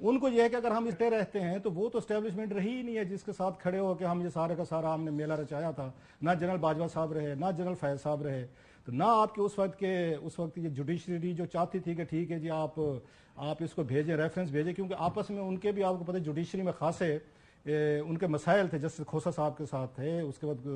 ان کو یہ ہے کہ اگر ہم اسٹے رہتے ہیں تو وہ تو اسٹیبلشمنٹ رہی ہی نہیں ہے جس کے ساتھ کھڑے ہو کہ ہم یہ سارے کا سارا ہم نے میلہ رچایا تھا. نہ جنرل باجوہ صاحب رہے, نہ جنرل فیض صاحب رہے, تو نہ آپ کے اس وقت یہ جوڈیشری جو چاہتی تھی کہ ٹھیک ہے جی آپ اس کو بھیجیں, ریفرنس بھیجیں, کیونکہ آپس میں ان کے بھی آپ کو پتہ ہے جوڈیشری میں خاصے ان کے مسائل تھے. جسٹس کھوسا صاحب کے ساتھ تھے, اس کے بعد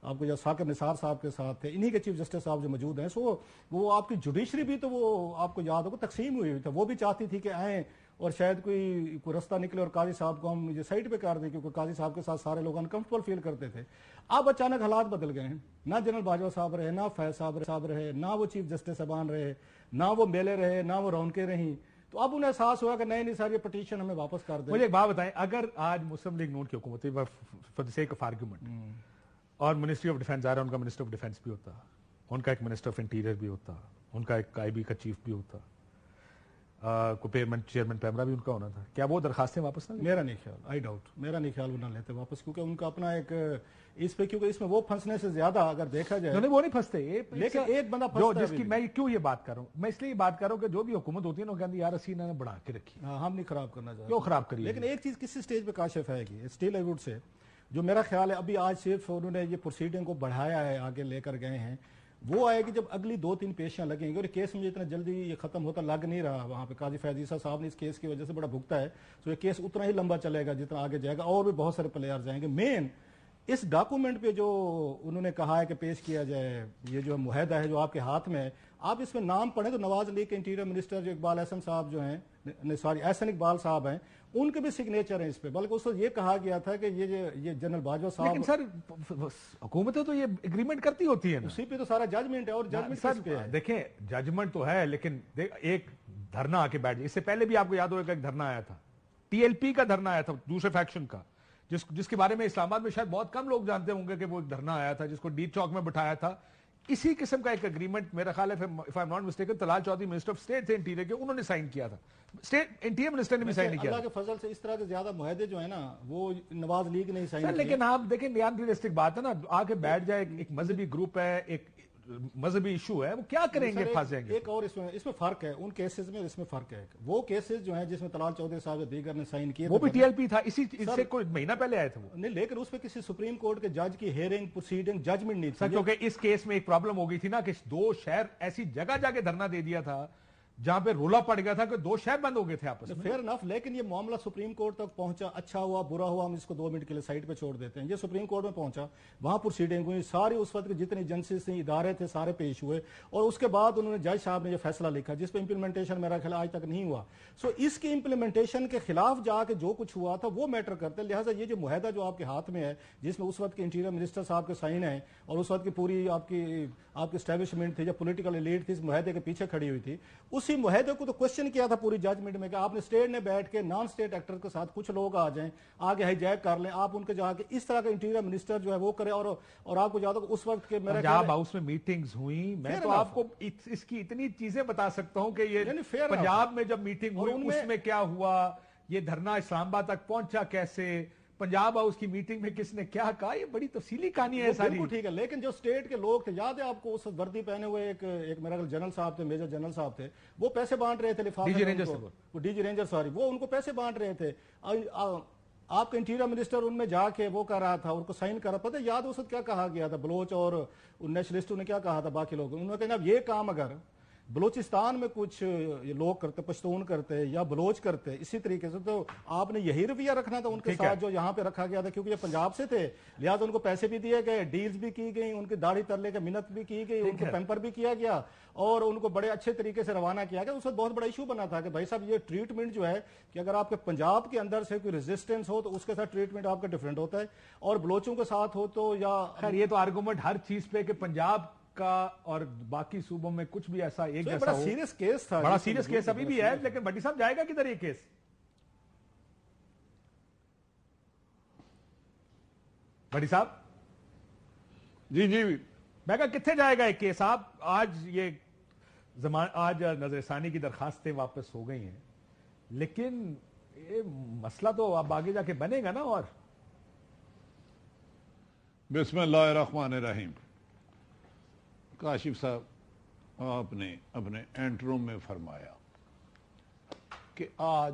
آپ کو ثاقب نثار صاحب کے ساتھ تھے, انہی کے چیف جسٹس صاحب جو موجود ہیں. سو وہ آپ کی جوڈیشری بھی تو وہ آپ کو یاد ہوگا تقسیم ہوئی تھی, وہ بھی چاہتی تھی کہ آئیں اور شاید کوئی رستہ نکلے اور قاضی صاحب کو ہم یہ سائٹ پہ کر دیں, کیونکہ قاضی صاحب کے ساتھ سارے لوگ انکمفرٹیبل فیل کرتے تھے. اب اچانک حالات بدل گئے ہیں, نہ جنرل باجوہ صاحب رہے, نہ فیض صاحب رہے, نہ وہ چیف جسٹس صاحبان رہے, نہ وہ میلے رہے, نہ وہ رونقیں رہیں. تو اب انہیں احساس ہوا کہ نہیں سر یہ پٹیشن ہمیں واپس کر دیں. مجھے ایک بات بتائیں, اگر آج مسلم لیگ نون کی حکومت for the sake of argument اور منسٹری آف ڈیفینس آ رہا ہے, ان کا منسٹر آف ڈیفینس بھی ہوتا, ان کا ایک منسٹر آف انٹیریئر بھی ہوتا, ان کا ایک آئی بی کا چیف بھی ہوتا, چیئرمین پیمرا بھی ان کا ہونا تھا, کیا وہ درخواستیں واپس نہ لیتے؟ میرا نہیں خیال, آئی ڈاؤٹ, میرا نہیں خیال وہ نہ لیتے واپس, کیونکہ ان کا اپنا ایک اس پہ, کیونکہ اس میں وہ پھنسنے سے زیادہ اگر دیکھا جائے وہ نہیں پھنستے. لیکن ایک بندہ پھنستا ہے جس کی میں کیوں یہ بات کر رہا ہوں, میں اس لیے یہ بات کر رہا ہوں کہ جو بھی حکومت ہوتی ہے نا, وہ کہتے ہیں یار اسی نے بڑھا کے رکھی, ہم نہیں خراب کرنا چاہتے, کیوں خراب کریے. لیکن ایک چیز کسی سٹیج پہ کاشف ہے کہ اسٹیل لائی ووڈ سے جو میرا خیال ہے ابھی آج صرف انہوں نے یہ پروسیڈنگ کو بڑھایا ہے, آگے لے کر گئے ہیں, وہ آئے کہ جب اگلی 2-3 پیشیاں لگیں گی, اور کیس مجھے اتنا جلدی یہ ختم ہوتا لگ نہیں رہا. وہاں پہ قاضی فیض عیسیٰ صاحب نے اس کیس کی وجہ سے بڑا بھگتا ہے, تو یہ کیس اتنا ہی لمبا چلے گا جتنا آگے جائے گا, اور بھی بہت سارے پلیئرز آئیں گے. مین اس ڈاکومنٹ پہ جو انہوں نے کہا ہے کہ پیش کیا جائے, یہ جو معاہدہ ہے جو آپ کے ہاتھ میں ہے, آپ اس میں نام پڑھیں تو نواز لیگ کے انٹیریئر منسٹر جو اقبال احسن صاحب جو ہیں, احسن اقبال صاحب ہیں, ان کے بھی سگنیچر ہیں اس پہ. بلکہ اس وقت یہ کہا گیا تھا کہ یہ جنرل باجوہ صاحب, لیکن سر حکومتیں تو یہ اگریمنٹ کرتی ہوتی ہیں, اسی پہ تو سارا ججمنٹ ہے, اور ججمنٹ کس پہ ہے؟ دیکھیں ججمنٹ تو ہے, لیکن ایک دھرنا آ کے بیٹھ جائے. اس سے پہلے بھی آپ کو یاد ہوگا کہ ایک دھرنا آیا تھا, ٹی ایل پی کا دھرنا آیا تھا دوسرے فیکشن کا, جس کے بارے میں اسلام آباد میں شاید بہت کم لوگ جانتے ہوں گے کہ وہ ایک دھرنا آیا تھا جس کو ڈی چوک میں بٹھایا تھا. اسی قسم کا ایک اگریمنٹ میرا خیال ہے, if I am not mistaken, Talal Chaudhry minister of state تھے انٹیریئر کے, انہوں نے سائن کیا تھا. اسٹیٹ انٹیریئر منسٹر نے بھی سائن نہیں کیا. اللہ کے فضل سے اس طرح کے زیادہ معاہدے جو ہیں نا وہ نواز لیگ نے ہی سائن کیے. لیکن آپ دیکھیں یار ریئلسٹک بات ہے نا, آ کے بیٹھ جائے, ایک مذہبی گروپ ہے, ایک مذہبی ایشو ہے, وہ کیا کریں گے, پھنس جائیں گے. ایک اور اس میں فرق ہے, ان کیسز میں اس میں فرق ہے. وہ کیسز جو ہیں جس میں طلال چودھری صاحب دیگر نے سائن کیے, وہ بھی ٹی ایل پی تھا, اس سے کوئی مہینہ پہلے آئے تھے وہ نہیں, لیکن اس پہ کسی سپریم کورٹ کے جج کی ہیئرنگ پروسیڈنگ ججمنٹ نہیں تھی. کیونکہ اس کیس میں ایک پرابلم ہو گئی تھی نا کہ 2 شہر ایسی جگہ جا کے دھرنا دے دیا تھا جہاں پہ رولا پڑ گیا تھا کہ 2 شہر بند ہو گئے تھے آپس میں. فیئر انف, لیکن یہ معاملہ سپریم کورٹ تک پہنچا, اچھا ہوا برا ہوا ہم اس کو 2 منٹ کے لیے سائٹ پہ چھوڑ دیتے ہیں. یہ سپریم کورٹ میں پہنچا, وہاں پروسیڈنگ ہوئی, ساری اس وقت کے جتنے ایجنسیز تھے, ادارے تھے, سارے پیش ہوئے, اور اس کے بعد انہوں نے جج صاحب نے یہ فیصلہ لکھا جس پہ امپلیمنٹیشن میرا خیال آج تک نہیں ہوا. سو اس کی امپلیمنٹیشن کے خلاف جا کے جو کچھ ہوا تھا وہ میٹر کرتے. لہٰذا یہ جو معاہدہ جو آپ کے ہاتھ میں ہے, جس میں اس وقت کے انٹیریئر منسٹر صاحب کے سائن ہیں, اور اس وقت کی پوری آپ کی اسٹیبلشمنٹ تھی, جو پولیٹیکل ایلیٹ تھی, اس معاہدے کے پیچھے کھڑی ہوئی تھی, اسی معاہدے کو تو کوشچن کیا تھا پوری ججمنٹ میں کہ آپ نے اسٹیٹ نے بیٹھ کے نان اسٹیٹ ایکٹر کے ساتھ کچھ لوگ آ جائیں, آگے ہائی جیک کر لیں, آپ ان کے جا کے اس طرح کا انٹیریئر منسٹر جو ہے وہ کرے. اور آپ کو یاد ہو اس وقت کے میرے پنجاب ہاؤس میں میٹنگز ہوئیں, میں تو آپ کو اس کی اتنی چیزیں بتا سکتا ہوں کہ یہ پنجاب میں جب میٹنگ ہوئی اس میں کیا ہوا, یہ دھرنا اسلام آباد تک پہنچا کیسے, پنجاب ہاؤس کی میٹنگ میں کس نے کیا کہا, یہ بڑی تفصیلی کہانی ہے ساری. ٹھیک ہے, لیکن جو اسٹیٹ کے لوگ تھے, یاد ہے آپ کو اس وردی پہنے ہوئے ایک میرا جنرل صاحب تھے, میجر جنرل صاحب تھے, وہ پیسے بانٹ رہے تھے ڈی جی رینجر, سوری, وہ ان کو پیسے بانٹ رہے تھے. آپ کا انٹیریئر منسٹر ان میں جا کے وہ کر رہا تھا, ان کو سائن کر رہا. پتہ یاد اس وقت کیا کہا گیا تھا, بلوچ اور نیشنلسٹوں نے کیا کہا تھا, باقی لوگ انہوں نے کہا اب یہ کام اگر بلوچستان میں کچھ لوگ کرتے, پشتون کرتے یا بلوچ کرتے اسی طریقے سے, تو آپ نے یہی رویہ رکھنا تھا ان کے ساتھ جو یہاں پہ رکھا گیا تھا, کیونکہ یہ پنجاب سے تھے, لہٰذا ان کو پیسے بھی دیے گئے, ڈیلز بھی کی گئی, ان کی داڑھی ترلے کے منت بھی کی گئی, ان کو پیمپر بھی کیا گیا, اور ان کو بڑے اچھے طریقے سے روانہ کیا گیا. اس وقت بہت بڑا ایشو بنا تھا کہ بھائی صاحب یہ ٹریٹمنٹ جو ہے کہ اگر آپ کے پنجاب کے اندر سے کوئی ریزسٹنس ہو تو اس کے ساتھ ٹریٹمنٹ آپ کا ڈفرینٹ ہوتا ہے, اور بلوچوں کے ساتھ ہو تو یا خیر یہ تو آرگومنٹ ہر چیز پہ کہ پنجاب کا اور باقی صوبوں میں کچھ بھی ایسا ایک جیسا ہو, سیریس کیس تھا, بڑا سیریس کیس ابھی بھی ہے. لیکن بھٹی صاحب جائے گا کدھر یہ کیس, بھٹی صاحب جی میں کہا کتنے جائے گا ایک کیس. آپ آج نظر ثانی کی درخواستیں واپس ہو گئی ہیں, لیکن یہ مسئلہ تو اب آگے جا کے بنے گا نا. اور بسم اللہ الرحمن الرحیم. کاشف صاحب آپ نے اپنے انٹرو میں فرمایا کہ آج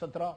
17,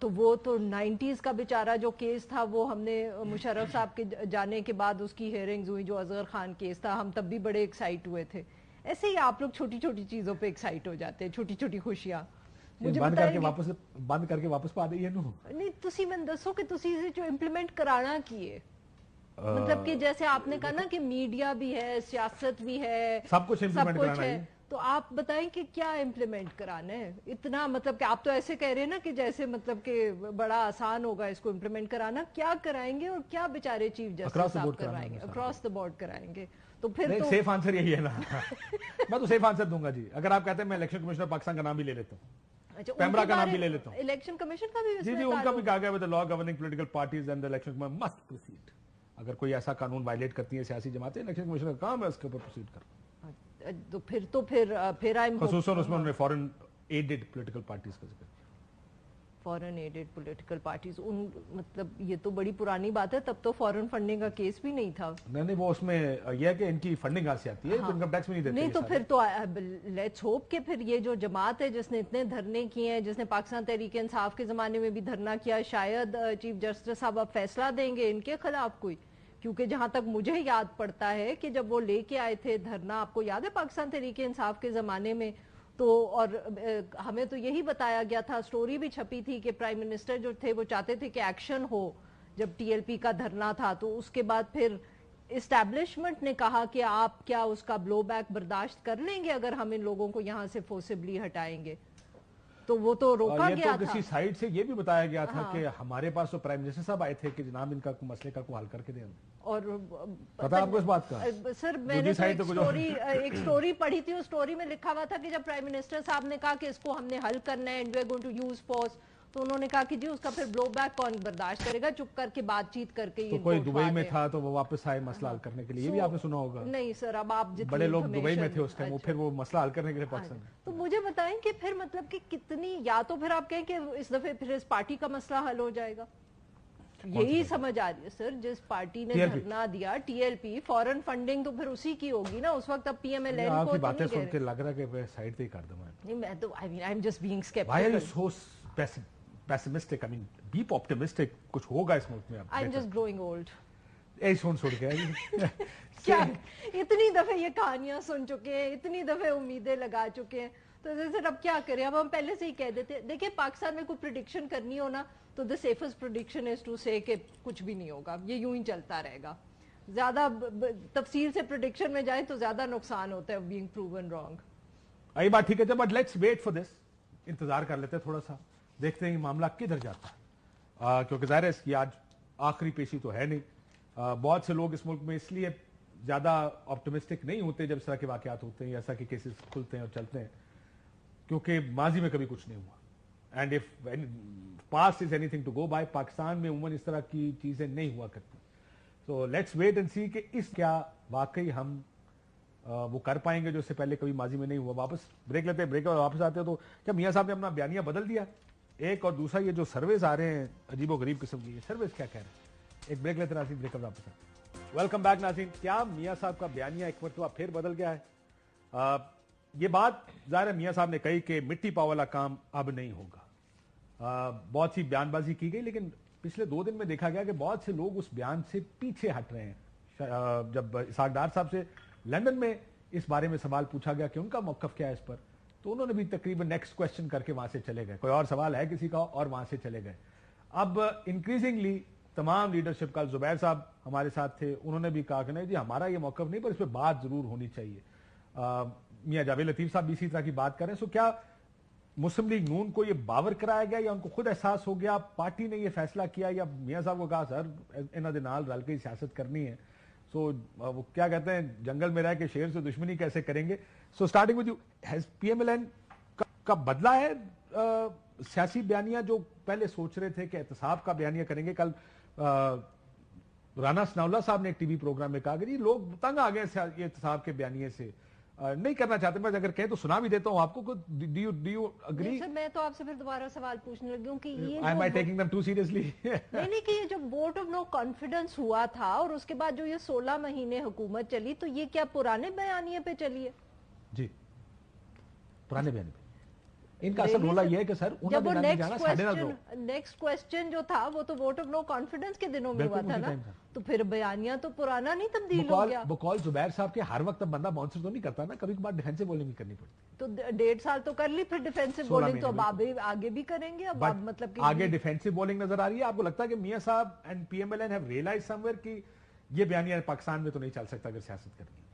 تو وہ تو 90s کا بیچارہ جو کیس تھا وہ ہم نے مشرف صاحب کے جانے کے بعد اس کی ہیئرنگز ہوئی جو اصغر خان کیس تھا, ہم تب بھی بڑے ایکسائٹ ہوئے تھے. ایسے ہی آپ لوگ چھوٹی چھوٹی چیزوں پہ ایکسائٹ ہو جاتے ہیں, چھوٹی چھوٹی خوشیاں. بند کر کے واپس پا دیں یہ نہیں تسی میں دسو کہ تسی جو امپلیمنٹ کرانا کیے, مطلب کہ جیسے آپ نے کہا نا کہ میڈیا بھی ہے, سیاست بھی ہے, سب کچھ ہے, تو آپ بتائیں کہ کیا امپلیمنٹ کرانا ہے اتنا, مطلب کہ آپ تو ایسے کہہ رہے ہیں نا کہ جیسے مطلب کہ بڑا آسان ہوگا اس کو امپلیمنٹ کرانا, کیا کرائیں گے اور کیا بیچارے چیف جسٹس صاحب کرائیں گے, اکراس دا بورڈ کرائیں گے؟ تو پھر تو سیف آنسر یہی ہے نا. میں تو سیف آنسر دوں گا جی, اگر آپ کہتے ہیں میں الیکشن کمیشنر پاکستان کا نام بھی لے لیتا ہوں, پیمرا کا نام بھی لے لیتا ہوں, الیکشن کمیشن کا بھی جی ان کا بھی کہا گیا with law governing political parties and election must proceed. اگر کوئی ایسا قانون وائلیٹ کرتی ہیں سیاسی جماعتیں, الیکشن کمیشن کا کام ہے اس کے اوپر پروسیڈ کرنا. تو پھر خصوصاً اس میں انہوں نے فورن ایڈڈ پولیٹیکل پارٹیز کا ذکر کیا. فورن ایڈڈ پولیٹیکل پارٹیز, مطلب یہ تو بڑی پرانی بات ہے, تب تو فورن فنڈنگ کا کیس بھی نہیں تھا. نہیں وہ اس میں یہ ہے کہ ان کی فنڈنگ کہاں سے آتی ہے, انکم ٹیکس میں نہیں دیتے. نہیں تو پھر تو لیٹس ہوپ کہ پھر یہ جو جماعت ہے جس نے اتنے دھرنے کیے ہیں, جس نے پاکستان تحریک انصاف کے زمانے میں بھی دھرنا کیا, شاید چیف جسٹس صاحب اب فیصلہ دیں گے ان کے خلاف کوئی. کیونکہ جہاں تک مجھے یاد پڑتا ہے کہ جب وہ لے کے آئے تھے دھرنا, آپ کو یاد ہے پاکستان تحریک انصاف کے زمانے میں, تو اور ہمیں تو یہی بتایا گیا تھا, سٹوری بھی چھپی تھی کہ پرائم منسٹر جو تھے وہ چاہتے تھے کہ ایکشن ہو جب ٹی ایل پی کا دھرنا تھا, تو اس کے بعد پھر اسٹیبلشمنٹ نے کہا کہ آپ کیا اس کا بلو بیک برداشت کر لیں گے اگر ہم ان لوگوں کو یہاں سے فورسبلی ہٹائیں گے, تو وہ تو روکا گیا تھا. کسی سائٹ سے یہ بھی بتایا گیا تھا کہ ہمارے پاس تو پرائم منسٹر صاحب آئے تھے کہ جناب ان کا مسئلے کا کوئی حل کر کے دیں. اور پتا آپ کو اس بات کا؟ سر میں نے ایک سٹوری پڑھی تھی, اس سٹوری میں لکھا ہوا تھا کہ جب پرائم منسٹر صاحب نے کہا کہ اس کو ہم نے حل کرنا ہے and we are going to use force, تو انہوں نے کہا کہ جی اس کا پھر بلو بیک کون برداشت کرے گا, چپ کر کے بات چیت کر کے. تو کوئی دبئی میں تھا تو وہ واپس آئے مسئلہ حل کرنے کے لیے, یہ بھی آپ نے سنا ہوگا. نہیں سر, اب آپ بڑے لوگ دبئی میں تھے اس ٹائم, وہ پھر وہ مسئلہ حل کرنے کے لیے پاکستان. تو مجھے بتائیں کہ پھر مطلب کہ کتنی, یا تو پھر آپ کہیں کہ اس دفعہ پھر اس پارٹی کا مسئلہ حل ہو جائے گا, یہی سمجھ آ رہی ہے سر. جس پارٹی نے دھرنا دیا ٹی ایل پی, فورن فنڈنگ تو پھر اسی کی ہوگی نا اس وقت. اب پی ایم ایل این کو آپ کی باتیں سن کے لگ رہا ہے کہ سائڈ پہ ہی کر دوں نہیں, میں تو I am just being sceptical. Why are you so pessimistic? I mean, be optimistic. کچھ ہوگا اس ملک میں. I'm just growing old. سن کے کیا اتنی دفعہ یہ کہانیاں سن چکے ہیں, اتنی دفعہ امیدیں لگا چکے ہیں, تو سر اب کیا کریں. اب ہم پہلے سے ہی کہہ دیتے, دیکھیں پاکستان میں کوئی پریڈکشن کرنی ہو نا تو the safest prediction is to say کہ کچھ بھی نہیں ہوگا, یہ یوں ہی چلتا رہے گا. زیادہ تفصیل سے پریڈکشن میں جائیں تو زیادہ نقصان ہوتا ہے being proven wrong. یہ بات ٹھیک ہے, but let's wait for this. انتظار کر لیتے تھوڑا سا, دیکھتے ہیں یہ معاملہ کدھر جاتا ہے, کیونکہ ظاہر ہے اس کی آج آخری پیشی تو ہے نہیں. بہت سے لوگ اس ملک میں اس لیے زیادہ آپٹمسٹک نہیں ہوتے جب اس طرح کے واقعات ہوتے ہیں, ایسا کہ کیسز کھلتے ہیں اور چلتے ہیں, کیونکہ ماضی میں کبھی کچھ نہیں ہوا. And of past is anything to go by, Pakistan میں عموماً اس طرح کی چیزیں نہیں ہوا کرتی. So let's wait and see کہ اس کیا واقعی ہم وہ کر پائیں گے جو اس سے پہلے کبھی ماضی میں نہیں ہوا. واپس بریک لیتے ہیں, بریک اور واپس آتے ہیں. تو کیا میاں صاحب نے اپنا بیانیہ بدل دیا ایک, اور دوسرا یہ جو سرویز آ رہے ہیں عجیب و غریب قسم کی, سرویز کیا کہہ رہے ہیں. ایک بریک لیتے ناظرین, بریک واپس آتے ہیں. ویلکم بیک ناظرین. کیا میاں صاحب کا بیانیہ ایک مرتبہ پھر بدل گیا ہے؟ یہ بات ظاہر ہے میاں صاحب نے کہی کہ مٹی پاؤ والا کام اب نہیں ہوگا. بہت سی بیان بازی کی گئی, لیکن پچھلے 2 دن میں دیکھا گیا کہ بہت سے لوگ اس بیان سے پیچھے ہٹ رہے ہیں. جب اسحاق ڈار صاحب سے لندن میں اس بارے میں سوال پوچھا گیا کہ ان کا موقف کیا ہے اس پر, تو انہوں نے بھی تقریباً نیکسٹ کوشچن کر کے وہاں سے چلے گئے. کوئی اور سوال ہے کسی کا, اور وہاں سے چلے گئے. اب انکریزنگلی تمام لیڈرشپ کا, زبیر صاحب ہمارے ساتھ تھے, انہوں نے بھی کہا کہ نہیں جی ہمارا یہ موقف نہیں, پر اس پہ بات ضرور ہونی چاہیے. میاں جاوید لطیف صاحب بھی اسی طرح کی بات کریں. سو کیا مسلم لیگ نون کو یہ باور کرایا گیا, یا ان کو خود احساس ہو گیا, پارٹی نے یہ فیصلہ کیا, یا میاں صاحب کو کہا سر انہاں دے نال رل کے سیاست کرنی ہے. سو وہ کیا کہتے ہیں جنگل میں رہ کے شیر سے دشمنی کیسے کریں گے. So starting with you, has P M L N کا بدلا ہے سیاسی بیانیہ, جو پہلے سوچ رہے تھے کہ احتساب کا بیانیہ کریں گے. کل رانا ثناءاللہ صاحب نے ایک ٹی وی پروگرام میں کہا کہ جی لوگ تنگ آ گئے یہ احتساب کے بیانیے سے, نہیں کرنا چاہتے. میں اگر کہیں تو سنا بھی دیتا ہوں آپ کو. Do you agree? سر میں تو آپ سے پھر دوبارہ سوال پوچھنے لگی ہوں کہ یہ am I taking them too seriously? نہیں کہ یہ جو ووٹ آف نو کانفیڈنس ہوا تھا اور اس کے بعد جو یہ 16 مہینے حکومت چلی, تو یہ کیا پرانے بیانیے پہ چلی ہے؟ جی پرانے بیانیے پہ. ان کا اصل رولا یہ ہے کہ سر جب وہ نیکسٹ کوسچن جو تھا وہ تو ووٹ آف نو کانفیڈنس کے دنوں میں ہوا تھا نا, تو پھر بیانیہ تو پرانا نہیں تبدیل ہو گیا. بقول زبیر صاحب کے ہر وقت بندہ باؤنسر تو نہیں کرتا نا, کبھی کبھار ڈیفینسو بولنگ بھی کرنی پڑتی. تو 1.5 سال تو کر لی, پھر ڈیفینسو بولنگ تو اب آگے بھی کریں گے. اب مطلب کہ آگے ڈیفینسو بولنگ نظر آ رہی ہے. آپ کو لگتا ہے کہ میاں صاحب and P M L N have realise somewhere کہ یہ بیانیہ پاکستان میں تو نہیں چل سکتا اگر سیاست کرنی ہے؟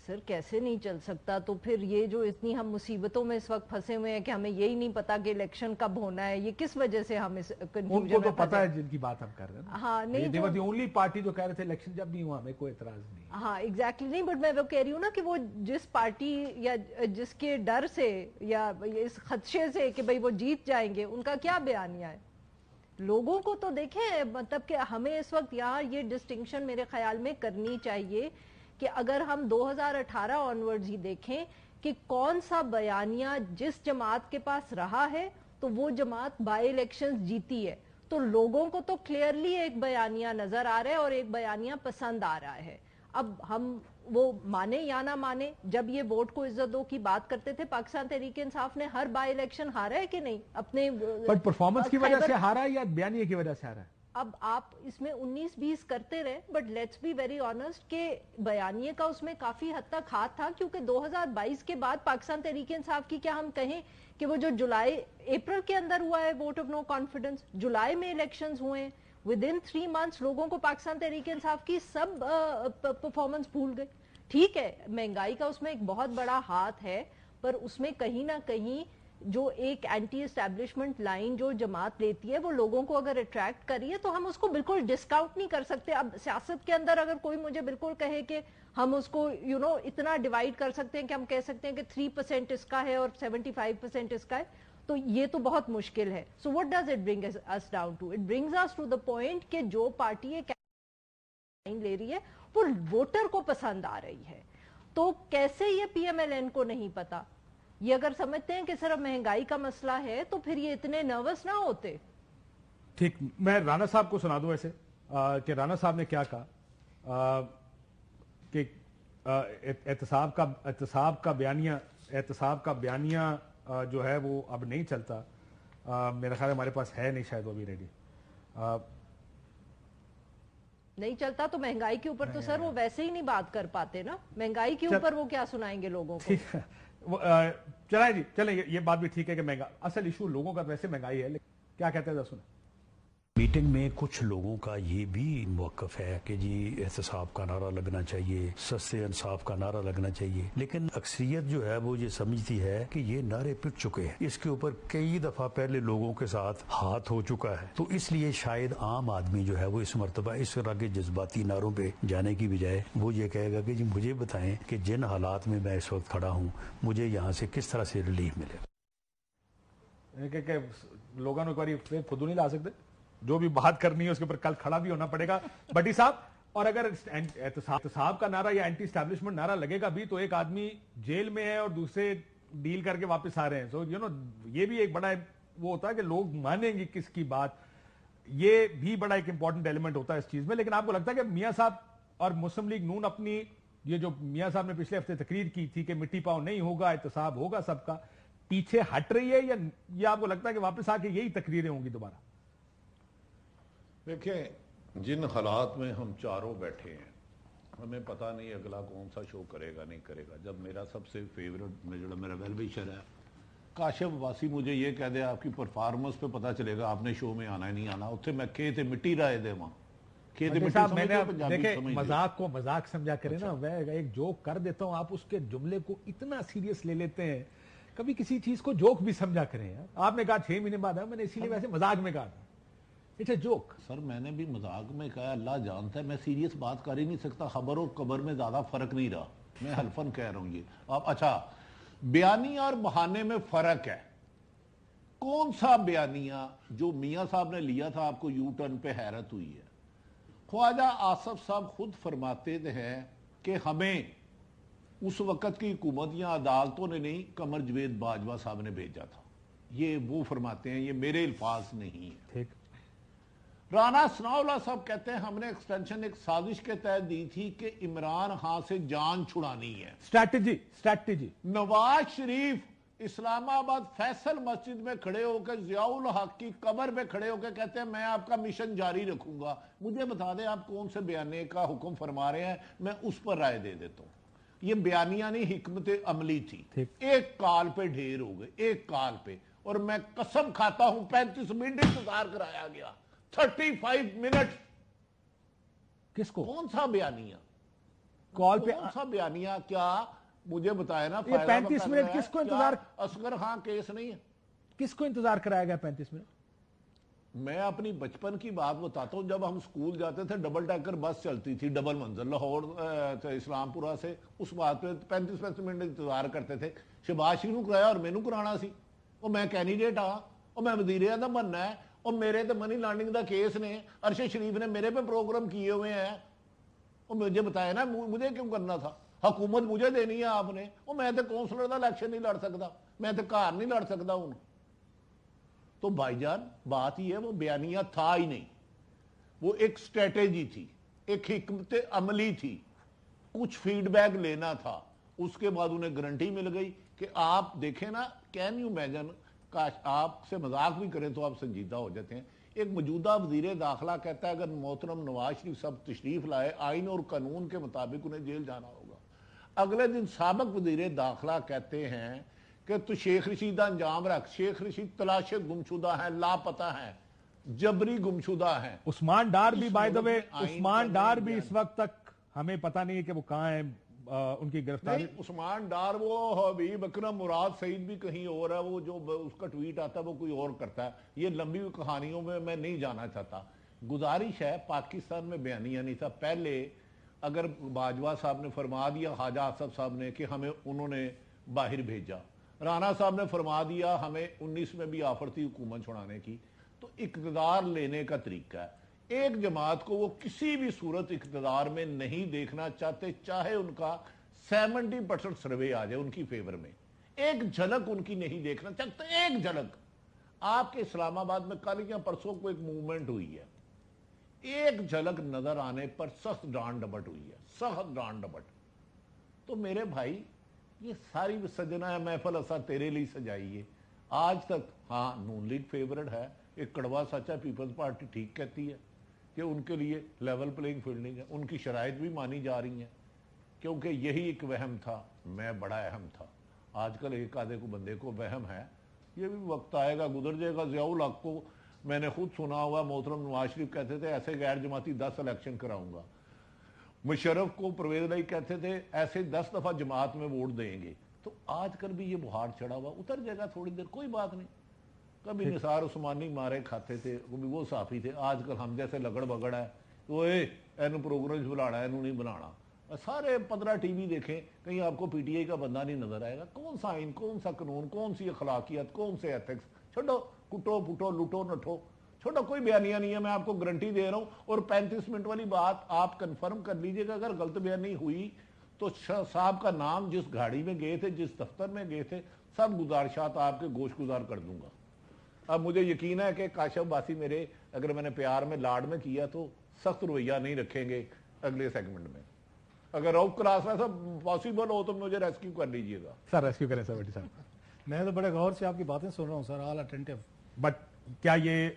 سر کیسے نہیں چل سکتا؟ تو پھر یہ جو اتنی ہم مصیبتوں میں اس وقت پھنسے ہوئے ہیں کہ ہمیں یہی نہیں پتا کہ الیکشن کب ہونا ہے, یہ کس وجہ سے ہم اس ان کو تو پتا ہے جن کی بات ہم کر رہے ہیں. ہاں نہیں, they were the only party جو کہہ رہے تھے الیکشن جب بھی ہوا ہمیں کوئی اعتراض نہیں. ہاں ایگزیکٹلی نہیں, بٹ میں وہ کہہ رہی ہوں نا کہ وہ جس پارٹی یا جس کے ڈر سے یا اس خدشے سے کہ بھئی وہ جیت جائیں گے, ان کا کیا بیانیہ ہے؟ لوگوں کو تو دیکھیں, مطلب کہ ہمیں اس وقت یہاں یہ ڈسٹنکشن میرے خیال میں کرنی چاہیے کہ اگر ہم 2018 آنورڈز ہی دیکھیں کہ کون سا بیانیہ جس جماعت کے پاس رہا ہے تو وہ جماعت بائی الیکشنز جیتی ہے, تو لوگوں کو تو کلیئرلی ایک بیانیہ نظر آ رہا ہے اور ایک بیانیہ پسند آ رہا ہے. اب ہم وہ مانے یا نہ مانے, جب یہ ووٹ کو عزت دو کی بات کرتے تھے, پاکستان تحریک انصاف نے ہر بائی الیکشن ہارا ہے کہ نہیں اپنے بٹ پرفارمنس کی وجہ سے ہارا ہے یا بیانیہ کی وجہ سے ہارا ہے؟ اب آپ اس میں 19-20 کرتے رہے, but let's be very honest کہ بیانیے کا اس میں کافی حد تک ہاتھ تھا, کیونکہ 2022 کے بعد پاکستان تحریک انصاف کی کیا ہم کہیں کہ وہ جو اپریل کے اندر ہوا ہے ووٹ آف نو کانفیڈنس, جولائی میں الیکشنز ہوئے ہیں, ود ان 3 months لوگوں کو پاکستان تحریک انصاف کی سب پرفارمنس بھول گئے. ٹھیک ہے مہنگائی کا اس میں ایک بہت بڑا ہاتھ ہے, پر اس میں کہیں نہ کہیں جو ایک اینٹی اسٹیبلشمنٹ لائن جو جماعت لیتی ہے وہ لوگوں کو اگر اٹریکٹ کری ہے تو ہم اس کو بالکل ڈسکاؤنٹ نہیں کر سکتے. اب سیاست کے اندر اگر کوئی مجھے بالکل کہے کہ ہم اس کو اتنا ڈیوائیڈ کر سکتے ہیں کہ ہم کہہ سکتے ہیں کہ 3% اس کا ہے اور 75% اس کا ہے, تو یہ تو بہت مشکل ہے. سو what does it bring us down to? It brings us to the point کہ جو پارٹی لے رہی ہے وہ ووٹر کو پسند آ رہی ہے, تو کیسے یہ پی ایم ایل این کو نہیں پتا؟ یہ اگر سمجھتے ہیں کہ صرف مہنگائی کا مسئلہ ہے تو پھر یہ اتنے نروس نہ ہوتے. ٹھیک, میں رانا صاحب کو سنا دوں ایسے کہ رانا صاحب نے کیا کہا کہ احتساب کا بیانیہ جو ہے وہ اب نہیں چلتا. میرا خیال ہمارے پاس ہے نہیں شاید وہ ابھی ریڈی. نہیں چلتا تو مہنگائی کے اوپر تو سر وہ ویسے ہی نہیں بات کر پاتے نا, مہنگائی کے اوپر وہ کیا سنائیں گے لوگوں کو؟ چلیں جی چلیں, یہ بات بھی ٹھیک ہے کہ مہنگا اصل ایشو لوگوں کا ویسے مہنگائی ہے, لیکن کیا کہتے ہیں سنیں. میٹنگ میں کچھ لوگوں کا یہ بھی موقف ہے کہ جی احتساب کا نعرہ لگنا چاہیے, سستے انصاف کا نعرہ لگنا چاہیے, لیکن اکثریت جو ہے وہ یہ سمجھتی ہے کہ یہ نعرے پٹ چکے ہیں, اس کے اوپر کئی دفعہ پہلے لوگوں کے ساتھ ہاتھ ہو چکا ہے, تو اس لیے شاید عام آدمی جو ہے وہ اس مرتبہ اس طرح کے جذباتی نعروں پہ جانے کی بجائے وہ یہ کہے گا کہ جی مجھے بتائیں کہ جن حالات میں میں اس وقت کھڑا ہوں مجھے یہاں سے کس طرح سے ریلیف ملے. کہ لوگوں نے خود نہیں لا سکتے, جو بھی بات کرنی ہے اس کے اوپر کل کھڑا بھی ہونا پڑے گا بٹی صاحب. اور اگر احتساب کا نعرہ یا اینٹی اسٹیبلشمنٹ نعرہ لگے گا بھی تو ایک آدمی جیل میں ہے اور دوسرے ڈیل کر کے واپس آ رہے ہیں, سو یہ بھی ایک بڑا وہ ہوتا ہے کہ لوگ مانیں گے کس کی بات, یہ بھی بڑا ایک امپورٹنٹ ایلیمنٹ ہوتا ہے اس چیز میں. لیکن آپ کو لگتا ہے کہ میاں صاحب اور مسلم لیگ نون اپنی یہ جو میاں صاحب نے پچھلے ہفتے تقریر کی تھی کہ مٹی پاؤں نہیں ہوگا, احتساب ہوگا سب کا, پیچھے ہٹ رہی ہے یا آپ کو لگتا ہے کہ واپس آ کے یہی تقریریں ہوں گی دوبارہ؟ دیکھیں جن حالات میں ہم چاروں بیٹھے ہیں ہمیں پتہ نہیں اگلا کون سا شو کرے گا نہیں کرے گا. جب میرا سب سے فیورٹ جو میرا ویل وشر ہے کاشف واسی مجھے یہ کہہ دے آپ کی پرفارمنس پہ پتہ چلے گا آپ نے شو میں آنا ہے نہیں آنا, اتنے میں کھے تے مٹی رائے دے وہاں دیکھیں مذاق کو مذاق سمجھا کرے نا, میں ایک جوک کر دیتا ہوں, آپ اس کے جملے کو اتنا سیریس لے لیتے ہیں, کبھی کسی چیز کو جوک بھی سمجھا کریں. آپ نے کہا 6 مہینے بعد ہے, میں نے اسی لیے ویسے مذاق میں کہا تھا اٹس اے جوک. سر میں نے بھی مذاق میں کہا, اللہ جانتا ہے میں سیریس بات کر ہی نہیں سکتا, خبر اور قبر میں زیادہ فرق نہیں رہا, میں حلفاً کہہ رہا ہوں. یہ آپ اچھا بیانیہ اور بہانے میں فرق ہے. کون سا بیانیہ جو میاں صاحب نے لیا تھا آپ کو یو ٹرن پہ حیرت ہوئی ہے؟ خواجہ آصف صاحب خود فرماتے ہیں کہ ہمیں اس وقت کی حکومت یا عدالتوں نے نہیں, قمر جوید باجوہ صاحب نے بھیجا تھا. یہ وہ فرماتے ہیں, یہ میرے الفاظ نہیں ہیں. ٹھیک. رانا ثناء اللہ صاحب کہتے ہیں ہم نے ایکسٹینشن ایک سازش کے تحت دی تھی کہ عمران خان سے جان چھڑانی ہے. اسٹریٹجی. نواز شریف اسلام آباد فیصل مسجد میں کھڑے ہو کے ضیاء الحق کی قبر پہ کھڑے ہو کے کہتے ہیں میں آپ کا مشن جاری رکھوں گا. مجھے بتا دیں آپ کون سے بیانیے کا حکم فرما رہے ہیں, میں اس پر رائے دے دیتا ہوں. یہ بیانیہ نہیں, حکمت عملی تھی. ایک کال پہ ڈھیر ہو گئے, ایک کال پہ, اور میں قسم کھاتا ہوں 35 منٹ انتظار کرایا گیا. 35 منٹ. کس کو؟ کون سا بیانیہ کال پہ؟ کون سا بیانیہ؟ کیا مجھے بتائے نا. یہ 35 منٹ کس کو انتظار؟ اصغر خان کیس نہیں ہے. کس کو انتظار کرایا گیا 35 منٹ؟ میں اپنی بچپن کی بات بتاتا ہوں. جب ہم سکول جاتے تھے ڈبل ٹیکر بس چلتی تھی, ڈبل منزل, لاہور اسلام پورہ سے. اس بات پہ 35 منٹ انتظار کرتے تھے. شہباز شریف نو کرایا اور مینوں کرانا سی. اور میں کینڈیڈیٹ ہاں, اور میں وزیر اعظم بننا ہے, اور میرے تے منی لانڈرنگ دا کیس نے ارشد شریف نے میرے پہ پروگرام کیے ہوئے ہیں. اور مجھے بتایا نا مجھے کیوں کرنا تھا؟ حکومت مجھے دینی ہے آپ نے. اور میں تے کونسلر دا الیکشن نہیں لڑ سکتا, میں تے گھر نہیں لڑ سکتا ہوں. تو بھائی جان بات یہ ہے, وہ بیانیہ تھا ہی نہیں, وہ ایک سٹریٹجی تھی, ایک حکمت عملی تھی. کچھ فیڈ بیک لینا تھا. اس کے بعد انہیں گارنٹی مل گئی کہ آپ دیکھیں نا, کین یو امیجن, کاش آپ سے مذاق بھی کریں تو آپ سنجیدہ ہو جاتے ہیں. ایک موجودہ وزیر داخلہ کہتا ہے اگر محترم نواز شریف صاحب تشریف لائے آئین اور قانون کے مطابق انہیں جیل جانا ہوگا. اگلے دن سابق وزیر داخلہ کہتے ہیں کہ تو شیخ رشید انجام رکھ. شیخ رشید تلاش گمشدہ ہیں, لاپتہ ہیں, جبری گمشدہ ہیں. عثمان ڈار بھی بائی دا وے, عثمان ڈار بھی اس وقت تک ہمیں پتہ نہیں ہے کہ وہ کہاں ہیں. ان کی گرفتاری عثمان ڈار, وہ حبیب اکرم مراد سعید بھی کہیں اور ہے. وہ جو اس کا ٹویٹ آتا ہے وہ کوئی اور کرتا ہے. یہ لمبی کہانیوں میں نہیں جانا چاہتا. گزارش ہے, پاکستان میں بیانیہ نہیں تھا. پہلے اگر باجوہ صاحب نے فرما دیا, خواجہ آصف صاحب نے, کہ ہمیں انہوں نے باہر بھیجا, رانا صاحب نے فرما دیا ہمیں 19 میں بھی آفر تھی حکومت چھڑانے کی, تو اقتدار لینے کا طریقہ ہے. ایک جماعت کو وہ کسی بھی صورت اقتدار میں نہیں دیکھنا چاہتے, چاہے ان کا 70% سروے آ جائے ان کی فیور میں. ایک جھلک ان کی نہیں دیکھنا چاہتے, ایک جھلک. آپ کے اسلام آباد میں کل یا پرسوں کو ایک موومنٹ ہوئی ہے, ایک جھلک نظر آنے پر سخت ڈانٹ ڈپٹ ہوئی ہے, سخت ڈانٹ ڈپٹ. تو میرے بھائی یہ ساری سجنا ہے محفل اسا تیرے لیے سجائی ہے. آج تک ہاں نون لیگ فیورٹ ہے, ایک کڑوا سچا پیپلز پارٹی ٹھیک کہتی ہے کہ ان کے لیے لیول پلینگ فیلڈ نہیں ہے. ان کی شرائط بھی مانی جا رہی ہیں, کیونکہ یہی ایک وہم تھا, میں بڑا اہم تھا. آج کل ایک آدھے کو بندے کو وہم ہے, یہ بھی وقت آئے گا, گزر جائے گا. ضیاء الحق کو میں نے خود سنا ہوا, محترم نواز شریف کہتے تھے ایسے غیر جماعتی 10 الیکشن کراؤں گا. مشرف کو پرویز الہی کہتے تھے ایسے 10 دفعہ جماعت میں ووٹ دیں گے. تو آج کل بھی یہ بہار چڑھا ہوا, اتر جائے گا تھوڑی دیر, کوئی بات نہیں. کبھی نثار عثمانی مارے کھاتے تھے, کبھی وہ صافی تھے. آج کل ہم جیسے لگڑ بگڑ ہے, تو اینو پروگرام بلانا ہے, اینو نہیں بنانا. سارے 15 ٹی وی دیکھیں, کہیں آپ کو پی ٹی آئی کا بندہ نہیں نظر آئے گا. کون سا آئین, کون سا قانون, کون سی اخلاقیات, کون سے ایتھکس. چھوڑو, کٹو پھٹو, لٹو نٹو, چھوٹا کوئی بیانیہ نہیں ہے. میں آپ کو گارنٹی دے رہا ہوں. اور 35 منٹ والی بات آپ کنفرم کر لیجئے گا, اگر غلط بیانی ہوئی تو صاحب کا نام جس گاڑی میں گئے تھے, جس دفتر میں گئے تھے, سب گزارشات آپ کے گوش گزار کر دوں گا. اب مجھے یقین ہے کہ کاشف باسی میرے, اگر میں نے پیار میں لاڈ میں کیا تو سخت رویہ نہیں رکھیں گے اگلے سیگمنٹ میں. اگر روک کراس میں سب پاسبل ہو تو مجھے ریسکیو کر لیجئے گا. سر ریسکیو کریں سر بٹی صاحب. میں تو بڑے غور سے آپ کی باتیں سن رہا ہوں سر, آل اٹینٹیو. بٹ کیا یہ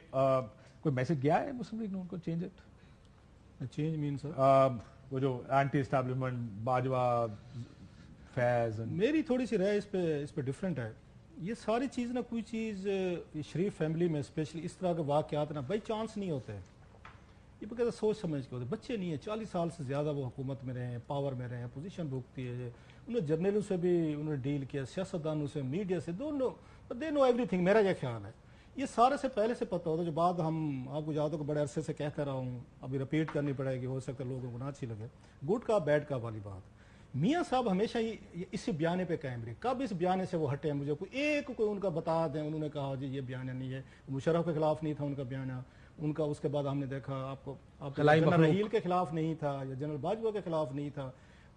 کوئی میسج گیا ہے مسلم لیگ نے ان کو چینج اٹ؟ چینج مین سر وہ جو اینٹی اسٹیبلشمنٹ باجوہ فیض, میری تھوڑی سی رائے اس پہ ڈفرینٹ ہے. یہ ساری چیز نا, کوئی چیز شریف فیملی میں اسپیشلی اس طرح کے واقعات نا بائی چانس نہیں ہوتے. یہ بقاعدہ سوچ سمجھ کے ہوتے. بچے نہیں ہیں, 40 سال سے زیادہ وہ حکومت میں رہے ہیں, پاور میں رہے ہیں, پوزیشن بھوگتی ہے. انہوں نے جرنیلوں سے بھی انہوں نے ڈیل کیا, سیاستدانوں سے, میڈیا سے, دونوں, دے نو ایوری تھنگ. میرا یہ خیال ہے یہ سارے سے پہلے سے پتہ ہوتا ہے. جو بات ہم آپ کو جاتا کو بڑے عرصے سے کہتا رہا ہوں, ابھی رپیٹ کرنی پڑے گی, ہو سکتا ہے لوگوں کو نہ اچھی لگے. گڈ کا بیڈ کا والی بات, میاں صاحب ہمیشہ اسی بیانے پہ قائم رہے. کب اس بیانے سے وہ ہٹے ہیں مجھے کوئی ان کا بتا دیں. انہوں نے کہا جی یہ بیانیہ نہیں ہے, مشرف کے خلاف نہیں تھا ان کا بیانیہ ان کا. اس کے بعد ہم نے دیکھا آپ جنرل رحیل کے خلاف نہیں تھا یا جنرل باجوہ کے خلاف نہیں تھا.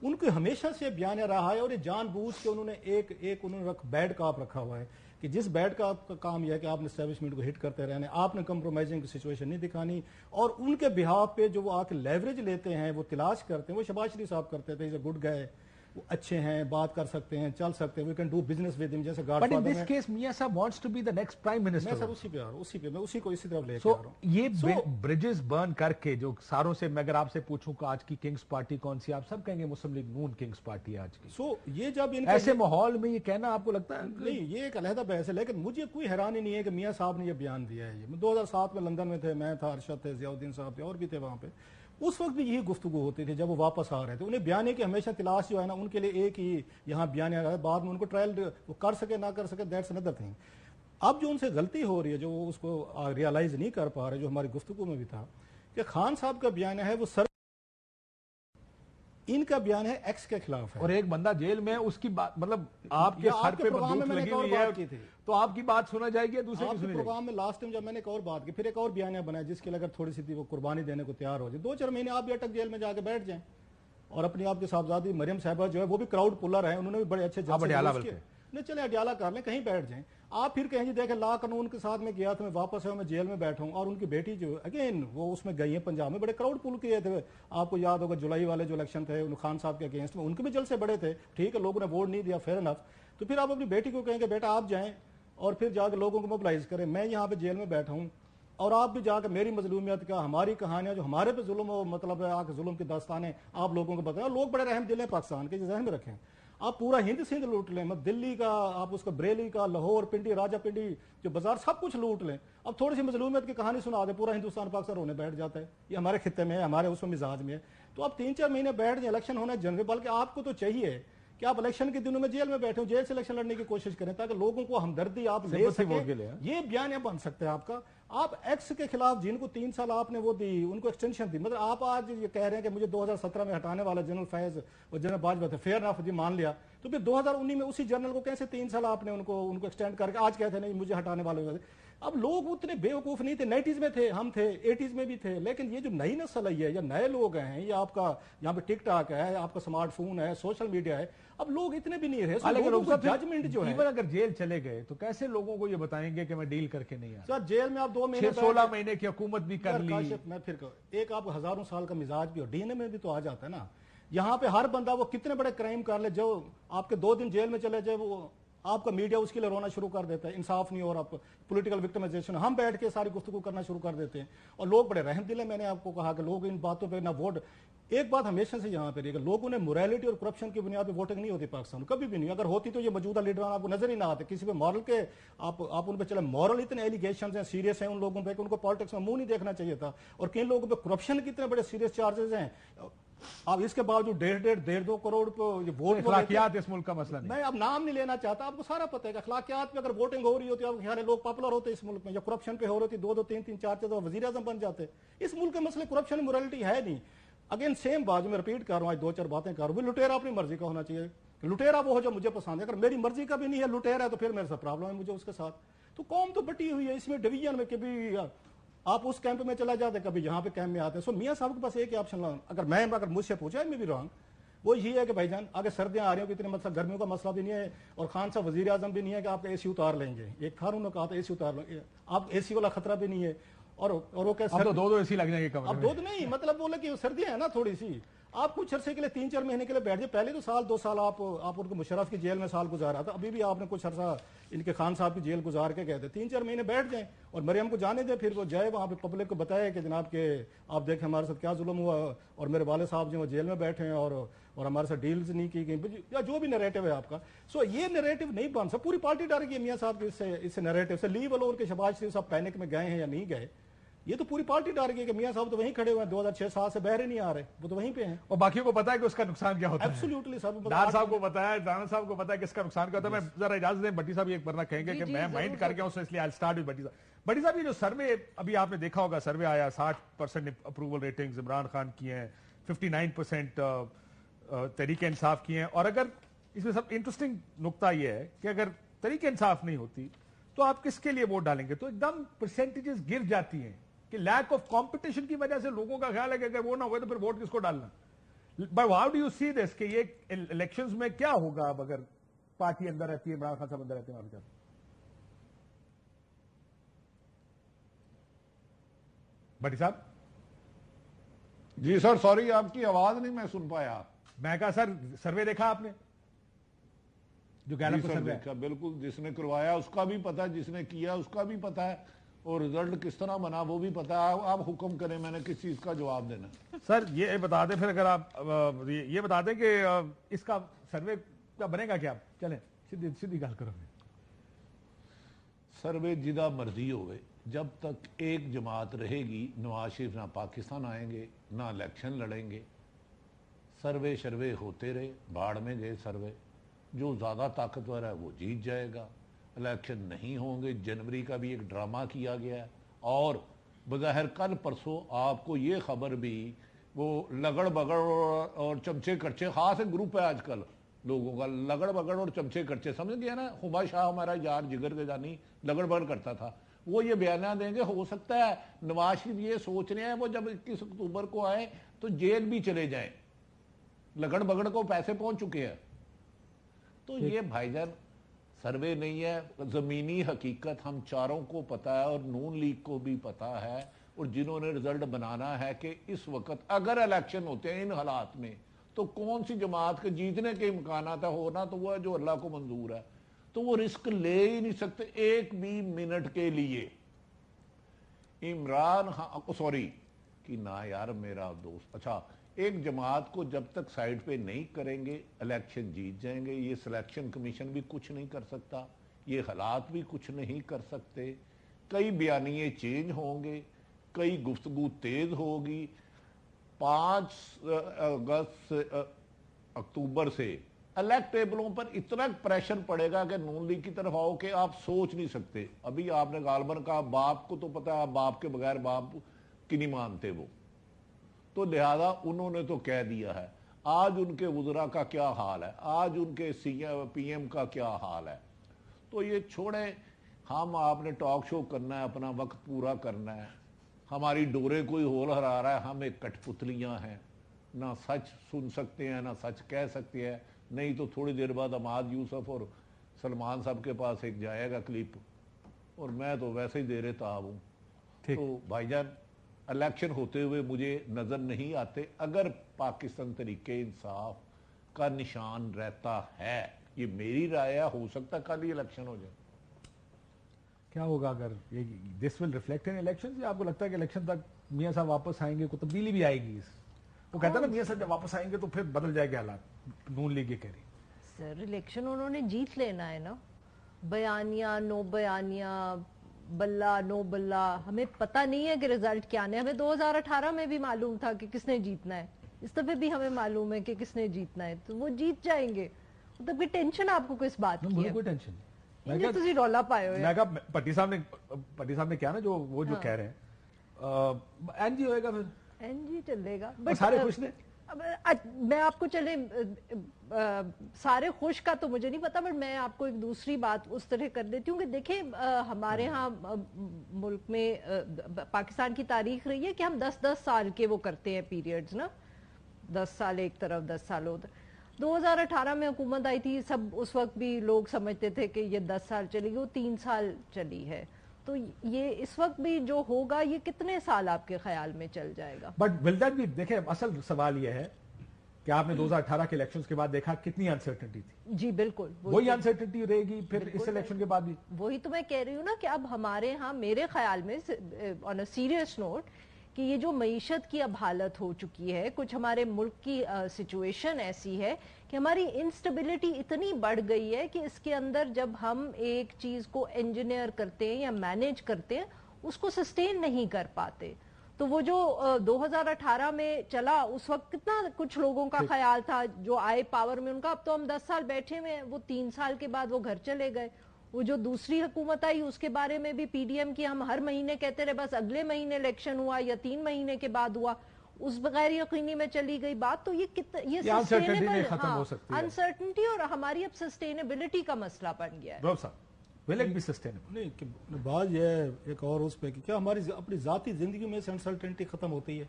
ان کو ہمیشہ سے بیانیہ رہا ہے, اور یہ جان بوجھ کے انہوں نے ایک انہوں نے بیڈ کا آپ رکھا ہوا ہے کہ جس بیڈ کا آپ کا کام یہ ہے کہ آپ نے اسٹیبلشمنٹ کو ہٹ کرتے رہنے, آپ نے کمپرومائزنگ کی سچویشن نہیں دکھانی. اور ان کے بہاف پہ جو وہ آ کے لیوریج لیتے ہیں, وہ تلاش کرتے ہیں, وہ شہباز شریف صاحب کرتے تھے, گڈ گئے. وہ اچھے ہیں, بات کر سکتے ہیں, چل سکتے ہیں, we can do business with ہم, جیسے But in this case, Mia Saab wants to be the next prime minister. میں سر اسی پہ آ رہا ہوں, میں اسی کو اسی طرف لے کے آ رہا ہوں. یہ bridges burn کر کے جو ساروں سے, میں اگر آپ سے پوچھوں کہ آج کی کنگز پارٹی کون سی, آپ سب کہیں گے مسلم لیگ نون کنگز پارٹی آج کی. سو یہ جب ان ایسے ماحول میں یہ کہنا آپ کو لگتا ہے نہیں, یہ ایک علیحدہ بحث ہے, لیکن مجھے کوئی حیرانی نہیں ہے کہ میاں صاحب نے یہ بیان دیا ہے. یہ 2007 میں لندن میں تھے, میں تھا, ارشد تھے, ضیاء الدین صاحب تھے, اور بھی تھے وہاں پہ. اس وقت بھی یہی گفتگو ہوتی تھی جب وہ واپس آ رہے تھے. انہیں بیانے کی ہمیشہ تلاش جو ہے نا, ان کے لیے ایک ہی یہاں بیان آ رہا ہے, بعد میں ان کو ٹرائل وہ کر سکے نہ کر سکے, دیٹس انادر تھنگ. اب جو ان سے غلطی ہو رہی ہے, جو وہ اس کو ریئلائز نہیں کر پا رہے, جو ہماری گفتگو میں بھی تھا کہ خان صاحب کا بیان ہے وہ سر, ان کا بیان ہے ایکس کے خلاف ہے, اور ایک بندہ جیل میں, اس کی بات مطلب آپ کے سر پہ بندوق لگی ہوئی ہے, تو آپ کی بات سنا جائے گی, دوسرے کی سنی جائے گی. پروگرام میں لاسٹ ٹائم جب میں نے ایک اور بات کی, پھر ایک اور بیانیہ بنایا جس کے لیے اگر تھوڑی سی تھی وہ قربانی دینے کو تیار ہو جائے, 2-4 مہینے آپ بھی اٹک جیل میں جا کے بیٹھ جائیں, اور اپنی آپ کے صاحبزادی مریم صاحبہ جو ہے وہ بھی کراؤڈ پلر ہیں, انہوں نے بھی بڑے اچھے نہیں, چلے اڈیالہ کر لیں, کہیں بیٹھ جائیں. آپ پھر کہیں جی دیکھیں لا قانون کے ساتھ میں گیا تھا, میں واپس ہے, میں جیل میں بیٹھا ہوں. اور ان کی بیٹی جو اگین وہ اس میں گئی ہیں پنجاب میں, بڑے کراؤڈ پل کیے تھے, آپ کو یاد ہوگا جولائی والے جو الیکشن تھے خان صاحب کے اگینسٹ میں, ان کے بھی جلسے بڑے تھے, ٹھیک ہے, لوگوں نے ووٹ نہیں دیا, فیئر انف. تو پھر آپ اپنی بیٹی کو کہیں کہ بیٹا آپ جائیں اور پھر جا کے لوگوں کو موبلائز کریں, میں یہاں پہ جیل میں بیٹھا ہوں, اور آپ بھی جا کے میری مظلومیت کا, ہماری کہانیاں جو ہمارے پہ ظلم ہو, مطلب ہے آ کے ظلم کی داستانیں آپ لوگوں کو بتائیں. لوگ بڑے رحم دل ہیں پاکستان کے, ذہن میں رکھیں. آپ پورا ہند سندھ لوٹ لیں, دلی کا, آپ اس کا بریلی کا, لاہور, پنڈی, راجہ پنڈی جو بازار, سب کچھ لوٹ لیں. اب تھوڑی سی مظلومیت کی کہانی سنا دیں, پورا ہندوستان پاکستان رونے بیٹھ جاتا ہے. یہ ہمارے خطے میں ہے, ہمارے اس میں مزاج میں ہے. تو آپ 3-4 مہینے بیٹھ جائیں, الیکشن ہونا ہے جنرل, بلکہ آپ کو تو چاہیے کہ آپ الیکشن کے دنوں میں جیل میں بیٹھے ہو, جیل سے الیکشن لڑنے کی کوشش کریں تاکہ لوگوں کو ہمدردی آپ لے سکیں. یہ بیان بن سکتا ہے آپ کا. آپ ایکس کے خلاف جن کو 3 سال آپ نے وہ دی, ان کو ایکسٹینشن دی, مطلب آپ آج یہ کہہ رہے ہیں کہ مجھے 2017 میں ہٹانے والا جنرل فیض اور جنرل باجوہ تھے, فیئر ناف جی مان لیا, تو پھر 2019 میں اسی جنرل کو کیسے 3 سال آپ نے ان کو ایکسٹینڈ کر کے آج کہتے ہیں نہیں مجھے ہٹانے والے ہوئے. اب لوگ اتنے بیوقوف نہیں تھے, 90s میں تھے, ہم تھے, 80s میں بھی تھے, لیکن یہ جو نئی نسل آئی ہے یا نئے لوگ ہیں, یہ آپ کا یہاں پہ ٹک ٹاک ہے, آپ کا سمارٹ فون ہے, سوشل میڈیا ہے, اب لوگ اتنے بھی نہیں رہے. ججمنٹ جو ہے, اگر جیل چلے گئے تو کیسے لوگوں کو یہ بتائیں گے کہ میں ڈیل کر کے نہیں آیا. سر جیل میں آپ 2 مہینے 16 مہینے کی حکومت بھی کر لی. میں پھر ایک آپ ہزاروں سال کا مزاج بھی ہو, ڈی این اے میں بھی تو آ جاتا ہے نا. یہاں پہ ہر بندہ وہ کتنے بڑے کرائم کر لے, جو آپ کے 2 دن جیل میں چلے جائے, وہ آپ کا میڈیا اس کے لیے رونا شروع کر دیتا ہے, انصاف نہیں, اور آپ پولیٹیکل وکٹمائزیشن, ہم بیٹھ کے ساری گفتگو کرنا شروع کر دیتے ہیں, اور لوگ بڑے رحم دل ہیں. میں نے آپ کو کہا کہ لوگ ان باتوں پہ نہ ووٹ, ایک بات ہمیشہ سے یہاں پہ رہی ہے کہ لوگوں نے موریلٹی اور کرپشن کی بنیاد پہ ووٹنگ نہیں ہوتی پاکستان, کبھی بھی نہیں. اگر ہوتی تو یہ موجودہ لیڈران آپ کو نظر ہی نہ آتے, کسی پہ مورل کے آپ ان پہ چلے, مورل اتنے ایلیگیشنز ہیں, سیریس ہیں ان لوگوں پہ کہ ان کو پالیٹکس میں منہ نہیں دیکھنا چاہیے تھا, اور کن لوگوں پہ کرپشن کے اتنے بڑے سیریس چارجز ہیں. اب اس کے باوجود 1.5-1.5-2 کروڑ پہ ووٹ, اخلاقیات اس ملک کا مسئلہ نہیں. میں اب نام نہیں لینا چاہتا, آپ کو سارا پتہ ہے کہ اخلاقیات پہ اگر ووٹنگ ہو رہی ہوتی ہے, خیال ہے لوگ پاپولر ہوتے اس ملک میں, یا کرپشن پہ ہو رہی تھی 2-2 3-3 4 وزیر اعظم بن جاتے. اس ملک کے مسئلے کرپشن موریلٹی ہے نہیں. اگین سیم بات میں ریپیٹ کر رہا ہوں, آج 2-4 باتیں کر رہا ہوں. لٹیرا اپنی مرضی کا ہونا چاہیے, لٹیرا وہ ہو جو مجھے پسند ہے. اگر میری مرضی کا بھی نہیں ہے, لٹیرا ہے, تو پھر میرے ساتھ پرابلم ہے مجھے اس کے ساتھ. تو قوم تو بٹی ہوئی ہے اس میں, ڈویژن میں, کبھی آپ اس کیمپ میں چلا جاتے, کبھی یہاں پہ کیمپ میں آتے. سو میاں صاحب کے پاس ایک ہی آپشن, اگر مجھ سے پوچھا میں بھی رہا ہوں, وہ یہ ہے کہ بھائی جان آگے سردیاں آ رہی ہوں, کہ اتنے مسئلہ گرمیوں کا مسئلہ بھی نہیں ہے, اور خان صاحب وزیر اعظم بھی نہیں ہے کہ آپ اے سی اتار لیں گے. ایک تھا انہوں نے کہا تھا اے سی اتار لیں گے, آپ اے سی والا خطرہ بھی نہیں ہے. اور وہ کہتے ہیں 2 اے سی لگ جائیں گے کمرے میں. اب 2 نہیں, مطلب بولے کہ سردیاں ہیں نا تھوڑی سی, آپ کچھ عرصے کے لیے 3-4 مہینے کے لیے بیٹھ جائے. پہلے تو 1-2 سال آپ ان کو مشرف کی جیل میں سال گزارا تھا, ابھی بھی آپ نے کچھ عرصہ ان کے خان صاحب کی جیل گزار کے کہتے 3-4 مہینے بیٹھ جائیں, اور مریم کو جانے دیں, پھر وہ جائے وہاں پہ پبلک کو بتائے کہ جناب کہ آپ دیکھیں ہمارے ساتھ کیا ظلم ہوا, اور میرے والد صاحب جو وہ جیل میں بیٹھے ہیں, اور ہمارے ساتھ ڈیلز نہیں کی گئی, یا جو بھی نیریٹو ہے آپ کا. سو یہ نیریٹو نہیں بن سکتا, پوری پارٹی ڈر گئی میاں صاحب کی اس نیریٹو سے. لیو الون کے شہباز شریف صاحب پینک میں گئے ہیں یا نہیں گئے, یہ تو پوری پارٹی ڈر گئی کہ میاں صاحب تو وہیں کھڑے ہوئے ہیں, 2006 سے بہرے نہیں آ رہے, وہ تو وہیں پہ ہیں, اور باقیوں کو پتا ہے کہ اس کا نقصان کیا ہوتا ہے. ایبسولوٹلی سب ڈار صاحب کو پتا ہے, دانا صاحب کو پتا ہے کہ اس کا نقصان کیا ہوتا ہے. میں ذرا اجازت دیں, بٹی صاحب ایک ورنہ کہیں گے کہ میں مائنڈ کر گیا ہوں, اس لیے I'll start with بٹی صاحب. بٹی صاحب یہ جو سروے ابھی آپ نے دیکھا ہوگا, سروے آیا 60% اپروول ریٹنگز عمران خان کی ہیں, 59% تحریک انصاف کی ہیں. اور اگر اس میں سب انٹرسٹنگ نقطہ یہ ہے کہ اگر تحریک انصاف نہیں ہوتی تو آپ کس کے لیے ووٹ ڈالیں گے, تو ایک دم پرسنٹیجز گر جاتی ہیں کہ لیک آف کمپٹیشن کی وجہ سے لوگوں کا خیال ہے کہ اگر وہ نہ ہوئے تو پھر ووٹ کس کو ڈالنا. بٹ ہاؤ ڈو یو سی دس کہ یہ الیکشنز میں کیا ہوگا اب اگر پارٹی اندر رہتی ہے, عمران خان صاحب اندر رہتے ہیں. بٹی صاحب جی سر, سوری آپ کی آواز نہیں میں سن پایا. میں کہا سر سروے دیکھا آپ نے جو گیلپ کا سروے دیکھا بالکل, جس نے کروایا اس کا بھی پتا, جس نے کیا اس کا بھی پتا ہے, اور رزلٹ کس طرح بنا وہ بھی پتا ہے. آپ حکم کریں میں نے کس چیز کا جواب دینا. سر یہ بتا دیں پھر, اگر آپ یہ بتا دیں کہ اس کا سروے کا بنے گا کیا؟ چلیں سیدھی گل کرو. سروے جدہ مرضی ہوئے, جب تک ایک جماعت رہے گی نواز شریف نہ پاکستان آئیں گے نہ الیکشن لڑیں گے. سروے شروے ہوتے رہے, باڑ میں گئے سروے, جو زیادہ طاقتور ہے وہ جیت جائے گا. الیکشن نہیں ہوں گے. جنوری کا بھی ایک ڈرامہ کیا گیا ہے, اور بظاہر کل پرسوں آپ کو یہ خبر بھی وہ لگڑ بگڑ اور چمچے کڑچے, خاص ایک گروپ ہے آج کل لوگوں کا, لگڑ بگڑ اور چمچے کڑچے, سمجھ گیا نا. ہما شاہ ہمارا یار جگر کے جانی لگڑ بگڑ کرتا تھا, وہ یہ بیانیاں دیں گے. ہو سکتا ہے نواز شریف یہ سوچ رہے ہیں وہ جب 21 اکتوبر کو آئے تو جیل بھی چلے جائیں, لگڑ بگڑ کو پیسے پہنچ چکے ہیں. تو یہ بھائی جان سروے نہیں ہے, زمینی حقیقت ہم چاروں کو پتا ہے, اور نون لیگ کو بھی پتا ہے, اور جنہوں نے رزلٹ بنانا ہے کہ اس وقت اگر الیکشن ہوتے ہیں ان حالات میں تو کون سی جماعت کے جیتنے کے امکانات ہے, ہونا تو وہ ہے جو اللہ کو منظور ہے. تو وہ رسک لے ہی نہیں سکتے ایک بھی منٹ کے لیے. عمران خان سوری کہ نہ یار میرا دوست, اچھا ایک جماعت کو جب تک سائیڈ پہ نہیں کریں گے الیکشن جیت جائیں گے. یہ سلیکشن کمیشن بھی کچھ نہیں کر سکتا, یہ حالات بھی کچھ نہیں کر سکتے. کئی بیانیے چینج ہوں گے, کئی گفتگو تیز ہوگی. 5 اکتوبر سے الیکٹیبلوں پر اتنا پریشر پڑے گا کہ نون لیگ کی طرف آؤ کہ آپ سوچ نہیں سکتے. ابھی آپ نے غالباً کہا باپ کو تو پتا ہے, باپ کے بغیر باپ کی نہیں مانتے وہ, تو لہذا انہوں نے تو کہہ دیا ہے. آج ان کے وزراء کا کیا حال ہے, آج ان کے پی ایم کا کیا حال ہے. تو یہ چھوڑیں, ہم آپ نے ٹاک شو کرنا ہے, اپنا وقت پورا کرنا ہے. ہماری ڈورے کوئی ہول ہرا رہا ہے, ہم ایک کٹ پتلیاں ہیں, نہ سچ سن سکتے ہیں نہ سچ کہہ سکتے ہیں. نہیں تو تھوڑی دیر بعد عماد یوسف اور سلمان صاحب کے پاس ایک جائے گا کلپ, اور میں تو ویسے ہی دے رہے تاب ہوں. تو بھائی جان الیکشن ہوتے ہوئے مجھے نظر نہیں آتے. اگر پاکستان تحریک انصاف کا نشان رہتا ہے, یہ میری رائے ہے, ہو سکتا کل ہی الیکشن ہو جائے. کیا ہوگا اگر دس ول ریفلیکٹ ان الیکشن؟ آپ کو لگتا ہے کہ الیکشن تک میاں صاحب واپس آئیں گے, کوئی تبدیلی بھی آئے گی؟ وہ کہتا ہے نا میاں صاحب جب واپس آئیں گے تو پھر بدل جائے گا حالات. نون لیگ یہ کہہ رہی سر الیکشن انہوں نے جیت لینا ہے نا. بیانیہ نو بیانیہ, بلہ نو بلہ, ہمیں پتہ نہیں ہے کہ رزلٹ کیا آنے. ہمیں 2018 میں بھی معلوم تھا کہ کس نے جیتنا ہے, اس دفعہ بھی ہمیں معلوم ہے کہ کس نے جیتنا ہے, تو وہ جیت جائیں گے. مطلب کہ ٹینشن آپ کو کس بات کی ہے؟ کوئی ٹینشن نہیں, تسی رولا پائے ہوئے. میں کہا پٹی صاحب نے کیا نا جو وہ جو کہہ رہے ہیں این جی ہوئے گا, پھر این جی چلے گا. سارے خوش نے. میں آپ کو چلے سارے خوش کا تو مجھے نہیں پتا, بٹ میں آپ کو ایک دوسری بات اس طرح کر دیتی ہوں کہ دیکھیں ہمارے ہاں ملک میں پاکستان کی تاریخ رہی ہے کہ ہم 10-10 سال کے وہ کرتے ہیں پیریڈز نا, 10 سال ایک طرف 10 سال ادھر. 2018 میں حکومت آئی تھی, سب اس وقت بھی لوگ سمجھتے تھے کہ یہ 10 سال چلی گی, وہ 3 سال چلی ہے. تو یہ اس وقت بھی جو ہوگا یہ کتنے سال آپ کے خیال میں چل جائے گا؟ بٹ ول دیٹ بھی, دیکھیں اصل سوال یہ ہے کہ آپ نے 2018 کے الیکشنز کے بعد دیکھا کتنی انسرٹنٹی تھی. جی بالکل وہی انسرٹنٹی رہے گی پھر اس الیکشن کے بعد بھی. وہی تو میں کہہ رہی ہوں نا کہ اب ہمارے ہاں میرے خیال میں آن اے سیریس نوٹ کہ یہ جو معیشت کی اب حالت ہو چکی ہے, کچھ ہمارے ملک کی سچویشن ایسی ہے کہ ہماری انسٹیبلٹی اتنی بڑھ گئی ہے کہ اس کے اندر جب ہم ایک چیز کو انجینئر کرتے ہیں یا مینیج کرتے ہیں اس کو سسٹین نہیں کر پاتے. تو وہ جو 2018 میں چلا اس وقت کتنا کچھ لوگوں کا خیال تھا جو آئے پاور میں, ان کا اب تو ہم 10 سال بیٹھے ہوئے ہیں, وہ 3 سال کے بعد وہ گھر چلے گئے. وہ جو دوسری حکومت آئی اس کے بارے میں بھی پی ڈی ایم کی ہم ہر مہینے کہتے رہے بس اگلے مہینے الیکشن ہوا یا 3 مہینے کے بعد ہوا, اس بغیر یقینی میں چلی گئی بات. تو یہ انسرٹنٹی ختم ہو سکتی ہے, انسرٹنٹی, اور ہماری اب سسٹینیبلٹی کا مسئلہ بن گیا ہے. نہیں, بات یہ ہے ایک اور اس پہ کہ کیا ہماری اپنی ذاتی زندگی میں سے انسرٹنٹی ختم ہوتی ہے؟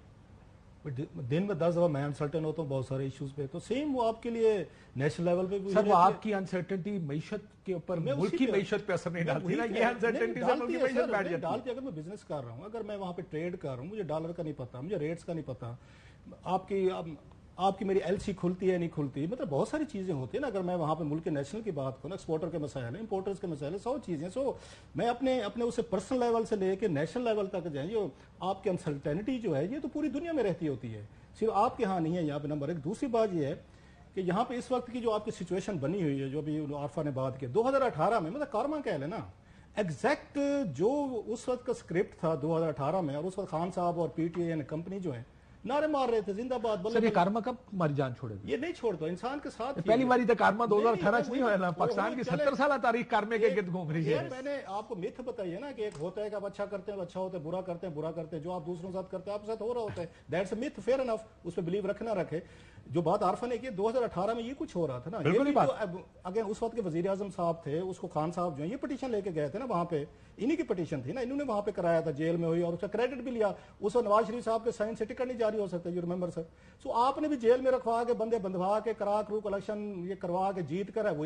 دن میں 10 دفعہ میں انسرٹن ہوتا ہوں بہت سارے ایشوز پہ, تو سیم وہ آپ کے لیے نیشنل لیول پہ بھی. سر وہ آپ کی انسرٹنٹی معیشت کے اوپر, ملک کی معیشت پہ اثر نہیں ڈالتی نا, یہ انسرٹنٹی سے ملک کی معیشت بیٹھ جاتی ہے. ڈالتی اگر میں بزنس کر رہا ہوں, اگر میں وہاں پہ ٹریڈ کر رہا ہوں, مجھے ڈالر کا نہیں پتا, مجھے ریٹس کا نہیں پتا, آپ کی آپ کی میری ایل سی کھلتی ہے نہیں کھلتی, مطلب بہت ساری چیزیں ہوتی ہیں نا. اگر میں وہاں پہ ملک کے نیشنل کی بات کروں, ایکسپورٹر کے مسائل ہیں, امپورٹرز کے مسائل ہیں, 100 چیزیں. سو میں اپنے اسے پرسنل لیول سے لے کے نیشنل لیول تک جائیں, جو آپ کی انسرٹینٹی جو ہے یہ تو پوری دنیا میں رہتی ہوتی ہے, صرف آپ کے ہاں نہیں ہے. یہاں پہ نمبر 1. دوسری بات یہ ہے کہ یہاں پہ اس وقت کی جو آپ کی سچویشن بنی ہوئی ہے, جو ابھی عارفہ نے بات کی 2018 میں, مطلب کارما کہہ لیں نا, ایگزیکٹ جو اس وقت کا اسکرپٹ تھا 2018 میں, اور اس وقت خان صاحب اور پی ٹی آئی کمپنی جو ہے نعرے مار رہے تھے زندہ باد. سر یہ کارما کب ہماری جان چھوڑے گی؟ یہ نہیں چھوڑتا, انسان کے ساتھ پہلی باری تو کارما 2018 سے نہیں ہوا نا, پاکستان کی 70 سالہ تاریخ کارمے کے گرد گھوم رہی ہے. میں نے آپ کو میتھ بتائی ہے نا کہ ایک ہوتا ہے کہ آپ اچھا کرتے ہیں تو اچھا ہوتا ہے, برا کرتے ہیں برا کرتے ہیں, جو آپ دوسروں کے ساتھ کرتے ہیں آپ کے ساتھ ہو رہا ہوتا ہے. That's a myth, fair enough, اس پہ بلیو رکھنا رکھے. جو بات عارفہ نے کی 2018 میں یہ کچھ ہو رہا تھا نا, اگر اس وقت کے وزیر اعظم صاحب تھے, اس کو خان صاحب جو ہیں یہ پٹیشن لے کے گئے تھے نا وہاں پہ, انہی کی پٹیشن تھی نا, انہوں نے وہاں پہ کرایا تھا, جیل میں ہوئی, اور اس کا کریڈٹ بھی لیا. اس وقت نواز شریف صاحب کے سائن سے ٹکٹ نہیں جاری ہو سکتا, یو ریمبر سر. سو آپ نے بھی جیل میں رکھوا کے بندے بندھوا کے کرا کرو کلیکشن یہ کروا کے جیت کر ہے وہ